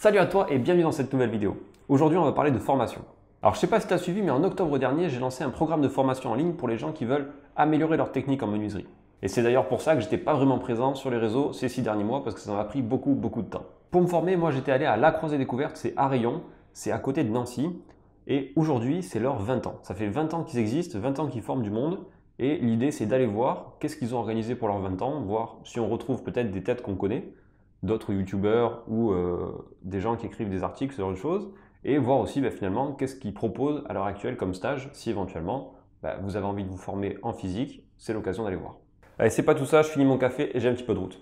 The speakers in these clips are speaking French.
Salut à toi et bienvenue dans cette nouvelle vidéo. Aujourd'hui on va parler de formation. Alors je sais pas si tu as suivi mais en octobre dernier j'ai lancé un programme de formation en ligne pour les gens qui veulent améliorer leur technique en menuiserie. Et c'est d'ailleurs pour ça que j'étais pas vraiment présent sur les réseaux ces 6 derniers mois parce que ça m'a pris beaucoup de temps. Pour me former, moi j'étais allé à La Croisée-Découverte, c'est à Rayon, c'est à côté de Nancy. Et aujourd'hui c'est leurs 20 ans. Ça fait 20 ans qu'ils existent, 20 ans qu'ils forment du monde. Et l'idée c'est d'aller voir qu'est-ce qu'ils ont organisé pour leurs 20 ans, voir si on retrouve peut-être des têtes qu'on connaît, d'autres youtubeurs ou des gens qui écrivent des articles, ce genre de choses, et voir aussi finalement qu'est-ce qu'ils proposent à l'heure actuelle comme stage, si éventuellement vous avez envie de vous former en physique, c'est l'occasion d'aller voir. Allez, c'est pas tout ça, je finis mon café et j'ai un petit peu de route.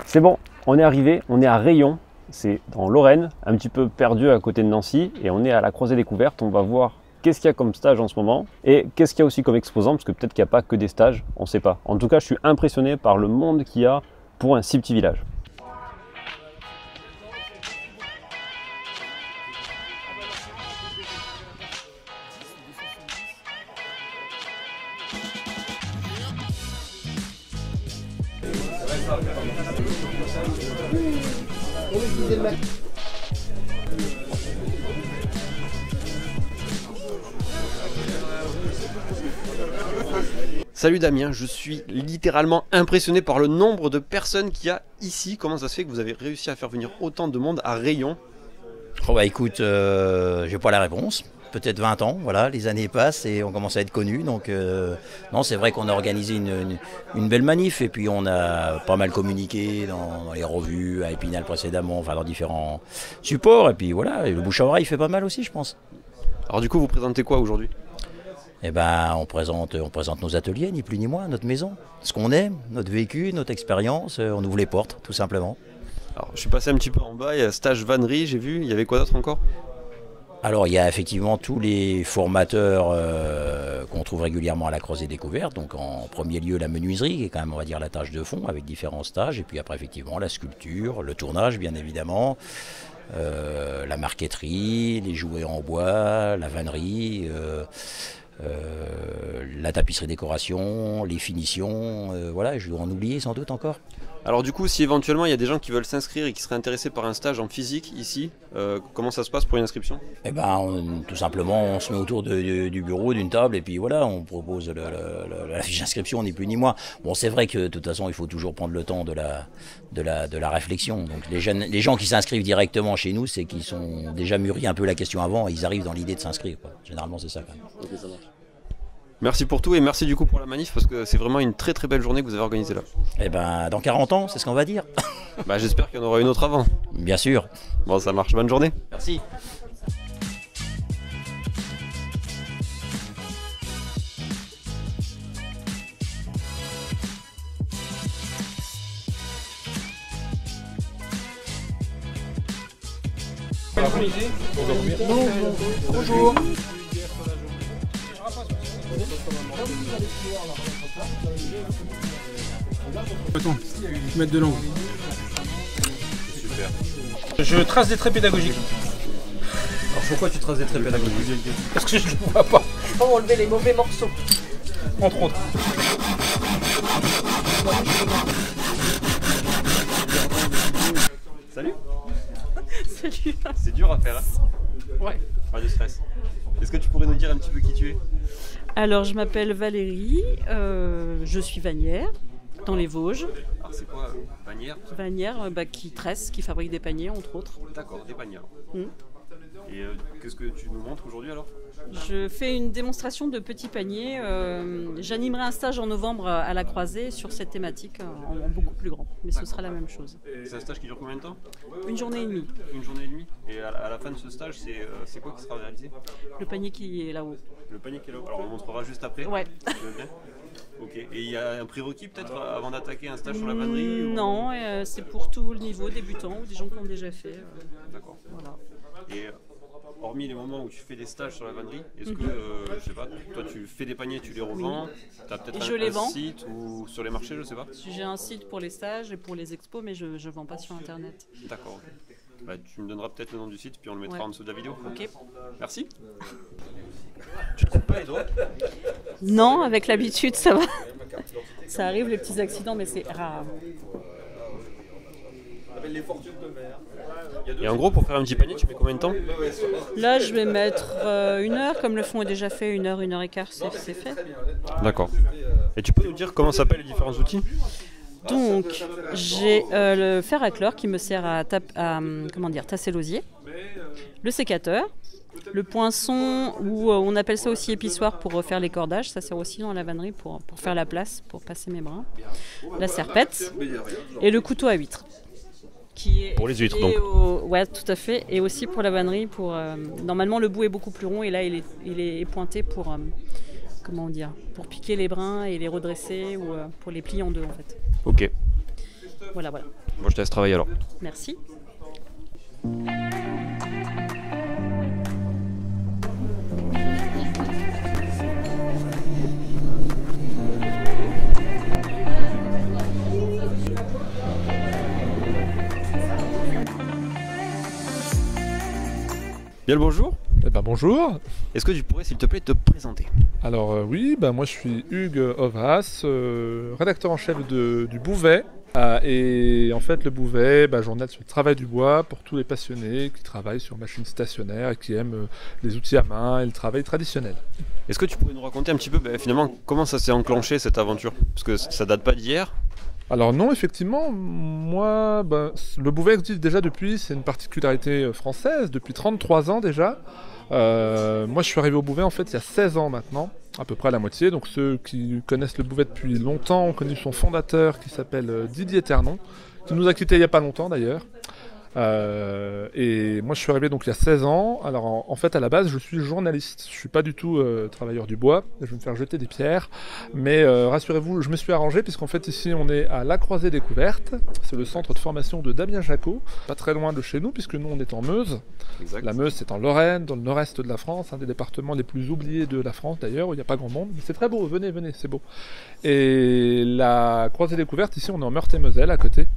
C'est bon, on est arrivé, on est à Rayon, c'est dans Lorraine, un petit peu perdu à côté de Nancy, et on est à La Croisée-Découverte. On va voir qu'est-ce qu'il y a comme stage en ce moment et qu'est-ce qu'il y a aussi comme exposant, parce que peut-être qu'il n'y a pas que des stages, on ne sait pas. En tout cas, je suis impressionné par le monde qu'il y a pour un si petit village. Salut Damien, je suis littéralement impressionné par le nombre de personnes qu'il y a ici. Comment ça se fait que vous avez réussi à faire venir autant de monde à Rayon? Oh bah écoute, j'ai pas la réponse. Peut-être 20 ans, voilà, les années passent et on commence à être connus. Donc non, c'est vrai qu'on a organisé une belle manif et puis on a pas mal communiqué dans les revues, à Épinal précédemment, enfin dans différents supports. Et puis voilà, et le bouche à oreille fait pas mal aussi, je pense. Alors du coup, vous présentez quoi aujourd'hui? Eh ben, on présente nos ateliers, ni plus ni moins, notre maison, ce qu'on aime, notre vécu, notre expérience. On ouvre les portes, tout simplement. Alors, je suis passé un petit peu en bas, il y a stage vannerie, j'ai vu, il y avait quoi d'autre encore? Alors, il y a effectivement tous les formateurs qu'on trouve régulièrement à La Croisée-Découverte. Donc, en premier lieu, la menuiserie, qui est quand même, on va dire, la tâche de fond, avec différents stages. Et puis après, effectivement, la sculpture, le tournage, bien évidemment, la marqueterie, les jouets en bois, la vannerie, la tapisserie décoration, les finitions, voilà, je dois en oublier sans doute encore. Alors du coup, si éventuellement il y a des gens qui veulent s'inscrire et qui seraient intéressés par un stage en physique ici, comment ça se passe pour une inscription? Eh ben, tout simplement, on se met autour du bureau, d'une table, et puis voilà, on propose la fiche d'inscription, ni plus ni moins. Bon, c'est vrai que de toute façon, il faut toujours prendre le temps de la réflexion. Donc les gens qui s'inscrivent directement chez nous, c'est qu'ils sont déjà mûris un peu la question avant, et ils arrivent dans l'idée de s'inscrire, quoi. Généralement, c'est ça quand même. Ok, ça marche. Merci pour tout et merci du coup pour la manif parce que c'est vraiment une très belle journée que vous avez organisée là. Eh ben, dans 40 ans, c'est ce qu'on va dire. J'espère qu'il y en aura une autre avant. Bien sûr. Bon, ça marche, bonne journée. Merci. Bonjour. Attends, mettre de l'angle. Super. Je trace des traits pédagogiques. Alors pourquoi tu traces des traits pédagogiques? Parce que je ne vois pas, Pour enlever les mauvais morceaux. entre autres. Salut. Salut. C'est dur à faire, hein? Ouais. Pas de stress. Est-ce que tu pourrais nous dire un petit peu qui tu es? Alors, je m'appelle Valérie, je suis vannière dans les Vosges. Alors c'est quoi, bannière? Vannière qui tresse, qui fabrique des paniers, entre autres. D'accord, des bannières. Mm. Et qu'est-ce que tu nous montres aujourd'hui alors? Je fais une démonstration de petits paniers. J'animerai un stage en novembre à La Croisée sur cette thématique en beaucoup plus grand. Mais ce sera la même chose. C'est un stage qui dure combien de temps? Une journée et demie. Une journée et demie. Et à la fin de ce stage, c'est quoi qui sera réalisé? Le panier qui est là-haut. Le panier qui est là-haut. Alors on montrera juste après. Ouais. Tu veux bien? Ok. Et il y a un prérequis peut-être avant d'attaquer un stage sur la vannerie ou... Non, c'est pour tout le niveau, débutants ou des gens qui ont déjà fait. D'accord. Voilà. Et hormis les moments où tu fais des stages sur la vannerie, est-ce que je sais pas, toi tu fais des paniers, tu les revends, tu as peut-être Je les vends. site ou sur les marchés, je sais pas. J'ai un site pour les stages et pour les expos, mais je ne vends pas sur Internet. D'accord. Bah, tu me donneras peut-être le nom du site, puis on le mettra Ouais. en dessous de la vidéo. Ok. Merci. Tu te coupes pas, et toi? Non, avec l'habitude, ça va. Ça arrive les petits accidents, mais c'est rare. Et en gros, pour faire un petit panier, tu mets combien de temps? Là, je vais mettre 1 heure, comme le fond est déjà fait, 1 heure et quart, c'est fait. D'accord. Et tu peux nous dire comment s'appellent les différents outils? Donc, j'ai le fer à chlore qui me sert à tasser l'osier, le sécateur, le poinçon, ou on appelle ça aussi épissoir pour refaire les cordages, ça sert aussi dans la vannerie pour faire la place, pour passer mes brins, la serpette et le couteau à huîtres. Qui est Pour les huîtres, et donc. ouais, tout à fait, et aussi pour la vannerie, normalement le bout est beaucoup plus rond et là il est pointé pour, comment dire, pour piquer les brins et les redresser ou pour les plier en deux en fait. Ok. Voilà. Moi, je te laisse travailler alors. Merci. Bien le bonjour. Eh ben bonjour. Est-ce que tu pourrais, s'il te plaît, te présenter? Alors oui, moi je suis Hugues Ovras, rédacteur en chef du Bouvet. Et en fait le Bouvet, journal sur le travail du bois pour tous les passionnés qui travaillent sur machines stationnaires et qui aiment les outils à main et le travail traditionnel. Est-ce que tu pourrais nous raconter un petit peu finalement comment ça s'est enclenché cette aventure? Parce que ça date pas d'hier. Alors non, effectivement, moi, le Bouvet existe déjà c'est une particularité française, depuis 33 ans déjà. Moi je suis arrivé au Bouvet en fait il y a 16 ans maintenant, à peu près la moitié. Donc ceux qui connaissent le Bouvet depuis longtemps ont connu son fondateur qui s'appelle Didier Ternon, qui nous a quittés il n'y a pas longtemps d'ailleurs. Et moi je suis arrivé donc il y a 16 ans. Alors en fait à la base je suis journaliste, je suis pas du tout travailleur du bois, je vais me faire jeter des pierres, mais rassurez-vous, je me suis arrangé puisqu'en fait ici on est à La Croisée Découverte, c'est le centre de formation de Damien Jacot, pas très loin de chez nous puisque nous on est en Meuse. Exact. La Meuse c'est en Lorraine, dans le nord-est de la France, un des départements les plus oubliés de la France d'ailleurs, où il n'y a pas grand monde, mais c'est très beau, venez, c'est beau. Et La Croisée Découverte ici on est en Meurthe-et-Moselle à côté.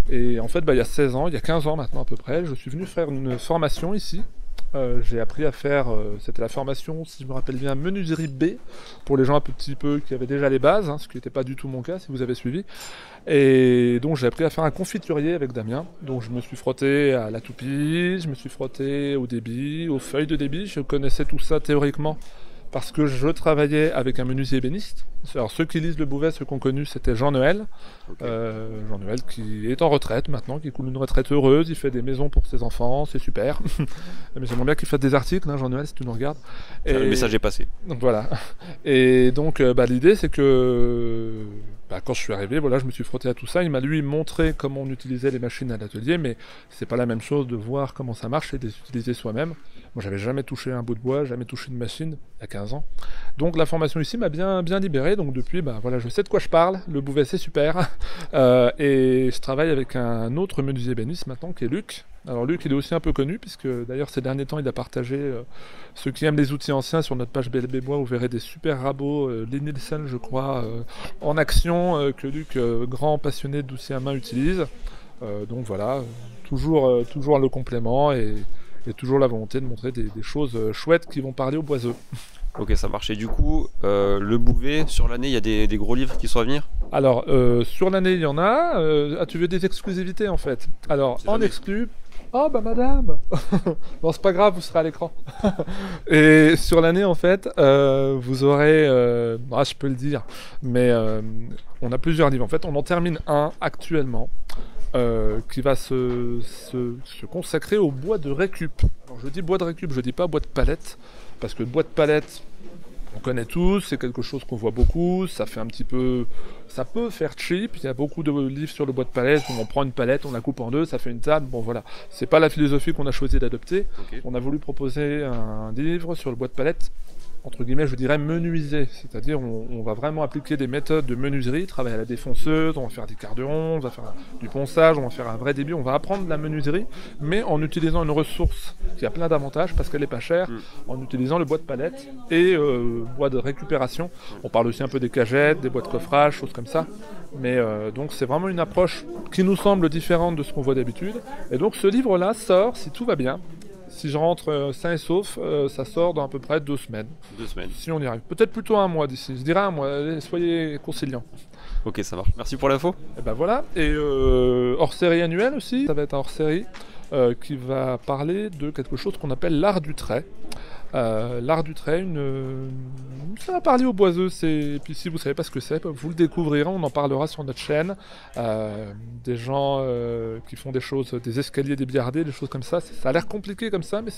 Et en fait, il y a 16 ans, il y a 15 ans maintenant à peu près, je suis venu faire une formation ici. J'ai appris à faire, c'était la formation, si je me rappelle bien, menuiserie B, pour les gens un petit peu qui avaient déjà les bases, ce qui n'était pas du tout mon cas si vous avez suivi. Et donc j'ai appris à faire un confiturier avec Damien. Donc je me suis frotté à la toupie, je me suis frotté au débit, aux feuilles de débit, je connaissais tout ça théoriquement. Parce que je travaillais avec un menuisier ébéniste. Alors ceux qui lisent le Bouvet, ceux qu'on connu, c'était Jean Noël. Okay. Jean Noël qui est en retraite maintenant, qui coule une retraite heureuse, il fait des maisons pour ses enfants, c'est super. Mais j'aimerais bien qu'il fasse des articles, Jean Noël, si tu nous regardes. Et le message est passé. Donc voilà. Et donc l'idée c'est que quand je suis arrivé, je me suis frotté à tout ça. Il m'a lui montré comment on utilisait les machines à l'atelier, mais c'est pas la même chose de voir comment ça marche et de les utiliser soi-même. Moi j'avais jamais touché un bout de bois, jamais touché une machine, il y a 15 ans. Donc la formation ici m'a bien libéré, donc depuis je sais de quoi je parle, le Bouvet c'est super. Et je travaille avec un autre menuisier ébéniste maintenant qui est Luc. Alors Luc il est aussi un peu connu puisque d'ailleurs ces derniers temps il a partagé ceux qui aiment les outils anciens sur notre page BLB Bois, vous verrez des super rabots, les Nielsen je crois, en action que Luc, grand passionné d'outils à main, utilise. Donc voilà, toujours le complément et toujours la volonté de montrer des choses chouettes qui vont parler aux boiseux. Ok, ça marche. Et du coup, le Bouvet, sur l'année, il y a des gros livres qui sont à venir? Alors, sur l'année, il y en a. Tu veux des exclusivités en fait? Alors, en exclu... Oh madame Non, c'est pas grave, vous serez à l'écran. Et sur l'année, en fait, vous aurez... je peux le dire, mais on a plusieurs livres. En fait, on en termine un actuellement. Qui va se consacrer au bois de récup. Alors, je dis bois de récup, je dis pas bois de palette, parce que le bois de palette, on connaît tous, c'est quelque chose qu'on voit beaucoup, ça fait un petit peu... Ça peut faire cheap, il y a beaucoup de livres sur le bois de palette, où on prend une palette, on la coupe en deux, ça fait une table, bon voilà. C'est pas la philosophie qu'on a choisi d'adopter. Okay. On a voulu proposer un livre sur le bois de palette entre guillemets, je dirais menuiser, c'est-à-dire on va vraiment appliquer des méthodes de menuiserie, travailler à la défonceuse, on va faire des quarts de ronde, on va faire du ponçage, on va faire un vrai débit, on va apprendre de la menuiserie, mais en utilisant une ressource qui a plein d'avantages parce qu'elle n'est pas chère, en utilisant le bois de palette et bois de récupération. On parle aussi un peu des cagettes, des bois de coffrage, choses comme ça, mais donc c'est vraiment une approche qui nous semble différente de ce qu'on voit d'habitude, et donc ce livre-là sort, si tout va bien. Si je rentre sain et sauf, ça sort dans à peu près 2 semaines. 2 semaines. Si on y arrive. Peut-être plutôt un mois d'ici. Je dirais un mois. Allez, soyez conciliants. Ok, ça marche. Merci pour l'info. Et ben voilà. Et hors série annuelle aussi. Ça va être un hors série qui va parler de quelque chose qu'on appelle l'art du trait. L'art du trait, ça va parler aux boiseux, et puis si vous ne savez pas ce que c'est, vous le découvrirez, on en parlera sur notre chaîne. Des gens qui font des choses, des escaliers débillardés, des choses comme ça, ça a l'air compliqué comme ça, mais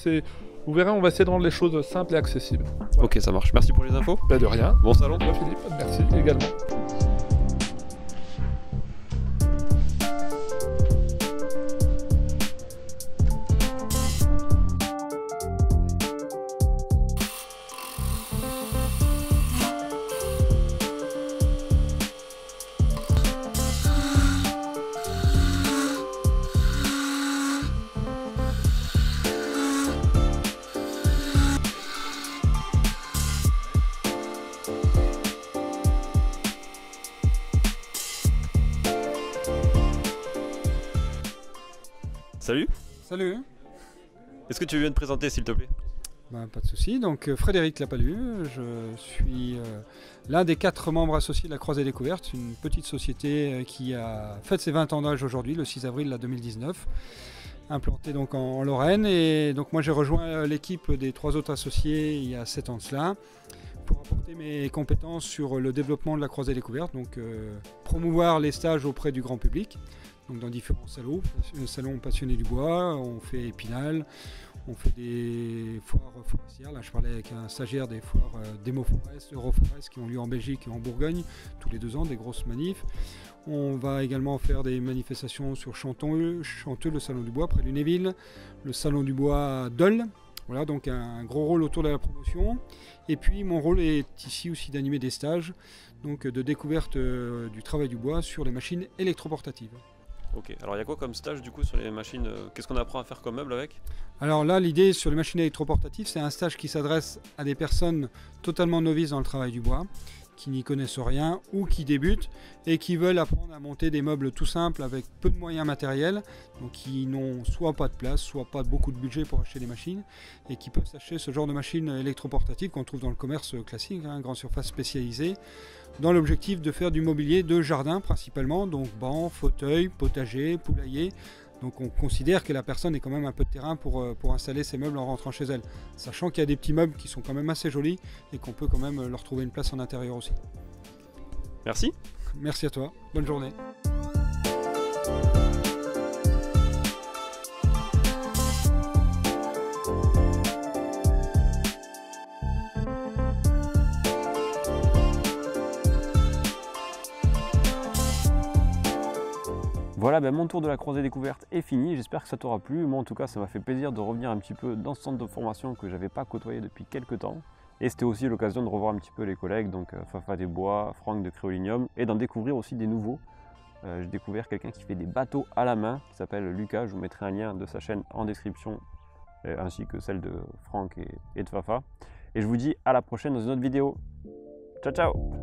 vous verrez, on va essayer de rendre les choses simples et accessibles. Voilà. Ok, ça marche. Merci pour les infos. Ben de rien. Bon salon. Toi Philippe, merci également. Salut. Salut. Est-ce que tu viens de présenter s'il te plaît? Pas de souci. Donc Frédéric Lapalu, je suis l'un des 4 membres associés de la Croisée Découverte, une petite société qui a fait ses 20 ans d'âge aujourd'hui, le 6 avril 2019, implantée donc en Lorraine. Et donc moi j'ai rejoint l'équipe des 3 autres associés il y a 7 ans de cela, pour apporter mes compétences sur le développement de la Croisée Découverte, donc promouvoir les stages auprès du grand public. Donc dans différents salons passionnés du bois, on fait Épinal, on fait des foires forestières. Là je parlais avec un stagiaire des foires d'Emo-Forest, Euroforest qui ont lieu en Belgique et en Bourgogne tous les 2 ans, des grosses manifs. On va également faire des manifestations sur Chanteux, le salon du bois près de Lunéville, le salon du bois à Dole. Voilà, donc un gros rôle autour de la promotion. Et puis mon rôle est ici aussi d'animer des stages, donc de découverte du travail du bois sur les machines électroportatives. Ok, alors il y a quoi comme stage du coup sur les machines? Qu'est-ce qu'on apprend à faire comme meuble avec? Alors là, l'idée sur les machines électroportatives, c'est un stage qui s'adresse à des personnes totalement novices dans le travail du bois, qui n'y connaissent rien ou qui débutent et qui veulent apprendre à monter des meubles tout simples avec peu de moyens matériels, donc qui n'ont soit pas de place, soit pas beaucoup de budget pour acheter des machines, et qui peuvent s'acheter ce genre de machines électroportatives qu'on trouve dans le commerce classique, grande surface spécialisée, dans l'objectif de faire du mobilier de jardin principalement, donc bancs, fauteuils, potagers, poulaillers. Donc on considère que la personne ait quand même un peu de terrain pour installer ses meubles en rentrant chez elle, sachant qu'il y a des petits meubles qui sont quand même assez jolis et qu'on peut quand même leur trouver une place en intérieur aussi. Merci. Merci à toi, bonne journée. Voilà, mon tour de la Croisée Découverte est fini, j'espère que ça t'aura plu. Moi en tout cas ça m'a fait plaisir de revenir un petit peu dans ce centre de formation que j'avais pas côtoyé depuis quelques temps. Et c'était aussi l'occasion de revoir un petit peu les collègues, donc Fafa des Bois, Franck de Créolinium, et d'en découvrir aussi des nouveaux. J'ai découvert quelqu'un qui fait des bateaux à la main, qui s'appelle Lucas, je vous mettrai un lien de sa chaîne en description, ainsi que celle de Franck et de Fafa. Et je vous dis à la prochaine dans une autre vidéo. Ciao ciao!